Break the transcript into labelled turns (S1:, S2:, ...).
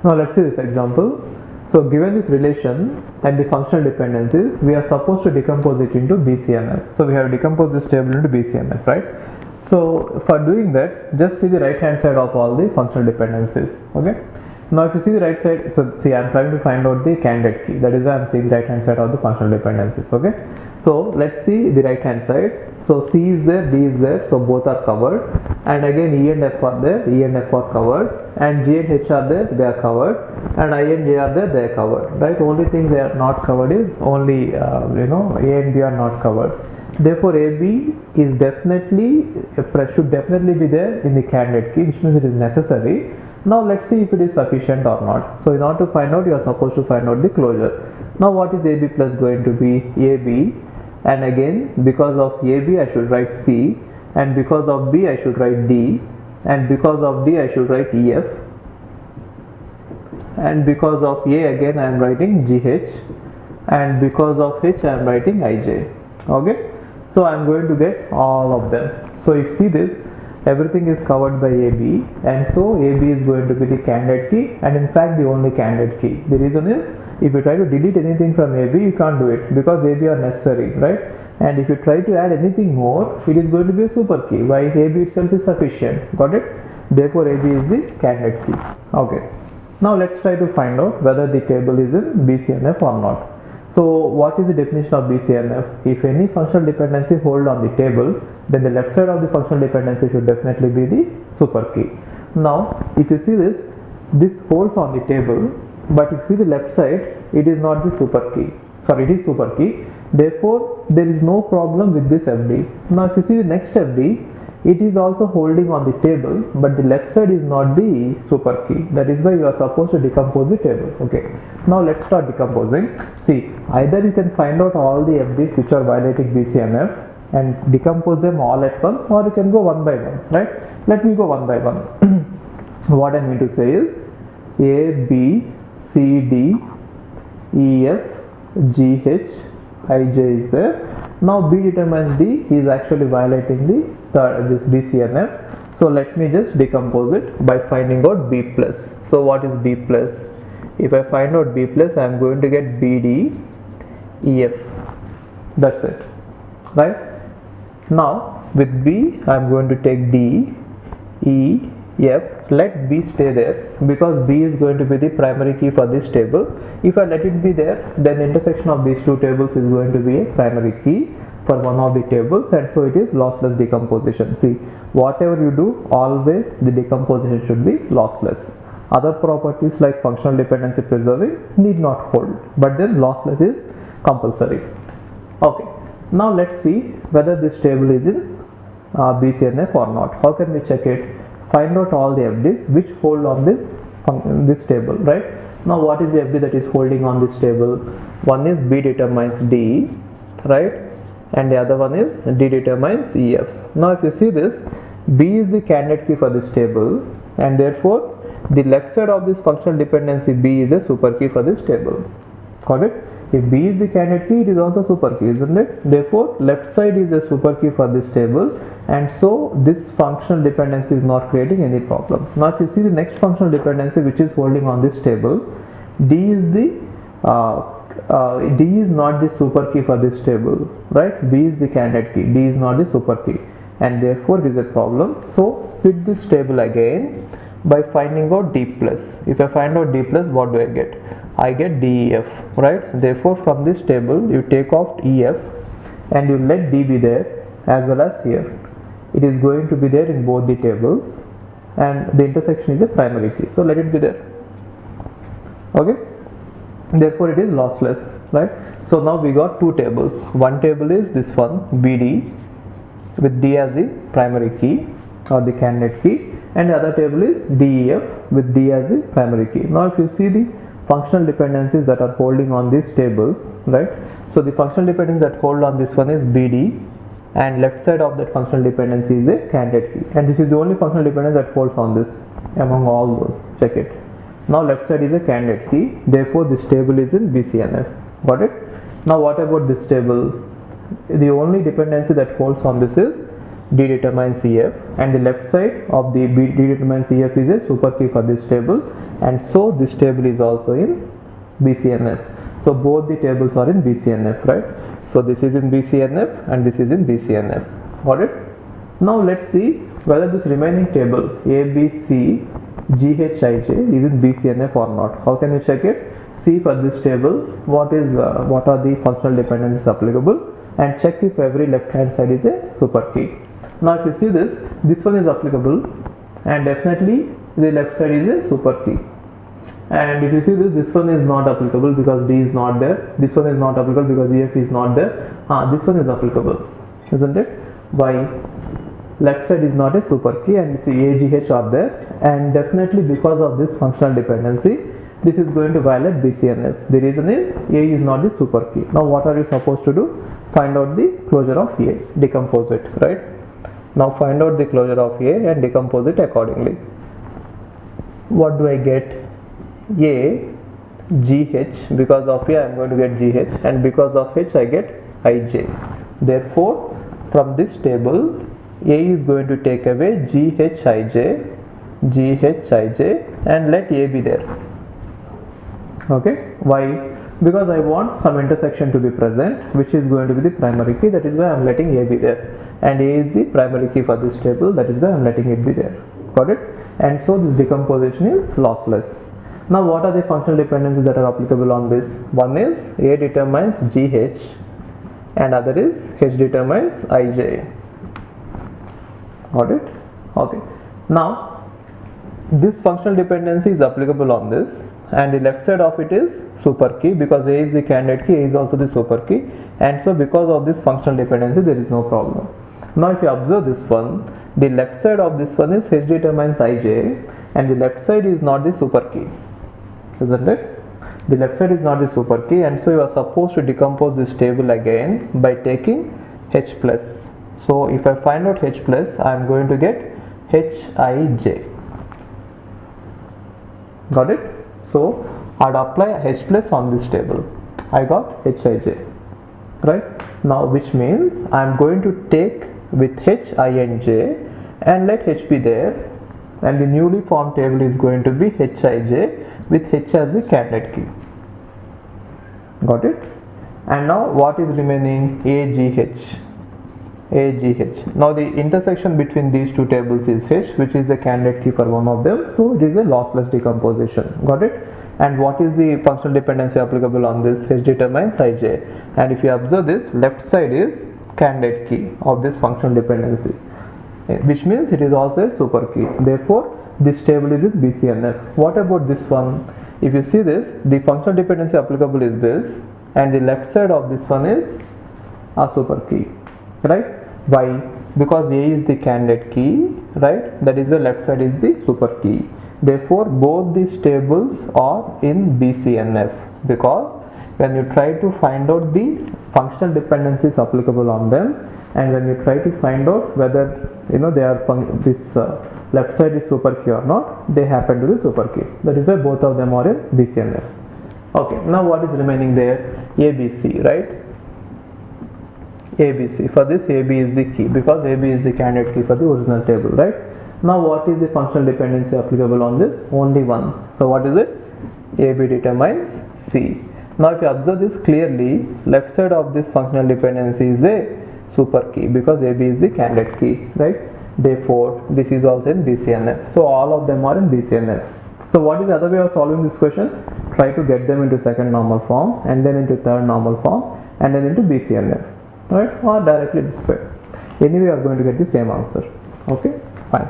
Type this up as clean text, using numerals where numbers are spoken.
S1: Now let's see this example. So given this relation and the functional dependencies, we are supposed to decompose it into BCNF. So we have to decompose this table into BCNF, right? So for doing that, just see the right hand side of all the functional dependencies. Okay. Now if you see the right side, so see I'm trying to find out the candidate key. That is why I'm seeing the right hand side of the functional dependencies. Okay. So let's see the right hand side. So C is there, D is there, so both are covered, and again E and F are there, E and F are covered, and G and H are there, they are covered, and I and J are there, they are covered, right? Only thing they are not covered is only A and B are not covered. Therefore AB is definitely should definitely be there in the candidate key, which means it is necessary. Now let's see if it is sufficient or not. So in order to find out, you are supposed to find out the closure. Now what is AB plus going to be? AB, and again because of AB I should write C, and because of B I should write D, and because of D I should write EF, and because of A again I am writing GH, and because of H I am writing IJ. Okay, so I am going to get all of them. So you see this, everything is covered by AB, and so AB is going to be the candidate key, and in fact the only candidate key. The reason is, if you try to delete anything from AB, you can't do it because AB are necessary, right? And if you try to add anything more, it is going to be a super key, while AB itself is sufficient. Got it? Therefore AB is the candidate key. Okay, now let's try to find out whether the table is in BCNF or not. So what is the definition of BCNF? If any functional dependency hold on the table, then the left side of the functional dependency should definitely be the super key. Now if you see this holds on the table, but if you see the left side, it is not the super key. Sorry, it is super key. Therefore there is no problem with this FD. Now if you see the next FD, it is also holding on the table, but the left side is not the super key. That is why you are supposed to decompose the table. Okay, now let's start decomposing. See, either you can find out all the FDs which are violating BCNF and decompose them all at once, or you can go one by one, right? Let me go one by one. What I mean to say is A, B, C, D, E, F, G, H, I, J is there. Now B determines D, he is actually violating this BCNF. So let me just decompose it by finding out B plus. So what is B plus? If I find out B plus, I am going to get BD, EF. That's it, right? Now with B, I am going to take D, E, F. Let B stay there because B is going to be the primary key for this table. If I let it be there, then the intersection of these two tables is going to be a primary key for one of the tables, and so it is lossless decomposition. See, whatever you do, always the decomposition should be lossless. Other properties like functional dependency preserving need not hold, but then lossless is compulsory. Okay, now let's see whether this table is in BCNF or not. How can we check it? Find out all the FDs which hold on this table, right? Now what is the FD that is holding on this table? One is B determines D, right? And the other one is D determines EF. Now if you see this, B is the candidate key for this table, and therefore the left side of this functional dependency B is a super key for this table. Got it? If B is the candidate key, it is also super key, isn't it? Therefore left side is a super key for this table, and so this functional dependency is not creating any problem. Now if you see the next functional dependency which is holding on this table, D is not the super key for this table, right? B is the candidate key, D is not the super key, and therefore it is a problem. So split this table again by finding out D plus. If I find out D plus, what do I get? I get DEF, right? Therefore from this table you take off EF and you let D be there as well as here. It is going to be there in both the tables, and the intersection is a primary key, so let it be there. Okay, therefore it is lossless, right? So now we got two tables. One table is this one, BD, with D as the primary key or the candidate key, and the other table is DEF with D as the primary key. Now if you see the functional dependencies that are holding on these tables, right? So the functional dependency that hold on this one is BD, and left side of that functional dependency is a candidate key, and this is the only functional dependency that holds on this among all those. Check it. Now left side is a candidate key, therefore this table is in BCNF. Got it? Now what about this table? The only dependency that holds on this is D determines EF, and the left side of the D determines EF is a super key for this table, and so this table is also in BCNF. So both the tables are in BCNF, right? So this is in BCNF and this is in BCNF. Got it? Now let's see whether this remaining table ABC GHIJ is in BCNF or not. How can you check it? See for this table what are the functional dependencies applicable, and check if every left hand side is a super key. Now if you see this one is applicable, and definitely the left side is a super key. And if you see this one is not applicable because D is not there. This one is not applicable because EF is not there. This one is applicable, isn't it? Why? Left side is not a super key, and you see AGH are there, and definitely because of this functional dependency, this is going to violate BCNF. The reason is A is not the super key. Now what are you supposed to do? Find out the closure of A, decompose it, right? Now find out the closure of A and decompose it accordingly. What do I get? A, GH, because of A I am going to get GH, and because of H I get IJ. Therefore, from this table, A is going to take away GHIJ, and let A be there. Okay, why? Because I want some intersection to be present, which is going to be the primary key. That is why I am letting A be there, and A is the primary key for this table. That is why I am letting it be there. Got it? And so this decomposition is lossless. Now what are the functional dependencies that are applicable on this? One is A determines GH, and other is H determines IJ. Got it? Okay. Now this functional dependency is applicable on this, and the left side of it is super key because A is the candidate key, A is also the super key, and so because of this functional dependency there is no problem. Now if you observe this one, the left side of this one is H determines IJ, and the left side is not the super key, isn't it? The left side is not the super key, and so you are supposed to decompose this table again by taking H plus. So if I find out H plus, I am going to get HIJ. Got it? So I'd apply H plus on this table. I got HIJ, right? Now which means I am going to take with H, I and J and let H be there, and the newly formed table is going to be HIJ with H as the candidate key. Got it? And now what is remaining? AGH. Now the intersection between these two tables is H, which is the candidate key for one of them, so it is a lossless decomposition. Got it? And what is the functional dependency applicable on this? H determines IJ, and if you observe this, left side is candidate key of this functional dependency, which means it is also a super key. Therefore this table is in BCNF. What about this one? If you see this, the functional dependency applicable is this, and the left side of this one is a super key, right? Why? Because A is the candidate key, right? That is the left side is the super key. Therefore both these tables are in BCNF, because when you try to find out the functional dependencies applicable on them, and when you try to find out whether they are left side is super key or not, they happen to be super key. That is why both of them are in BCNF. Okay, now what is remaining there? ABC, right? ABC. For this, AB is the key because AB is the candidate key for the original table, right? Now what is the functional dependency applicable on this? Only one. So what is it? AB determines C. Now if you observe this clearly, left side of this functional dependency is a super key because AB is the candidate key, right? Therefore this is also in BCNF. So all of them are in BCNF. So what is the other way of solving this question? Try to get them into second normal form, and then into third normal form, and then into BCNF, right? Or directly this way. Anyway you are going to get the same answer. Okay, fine.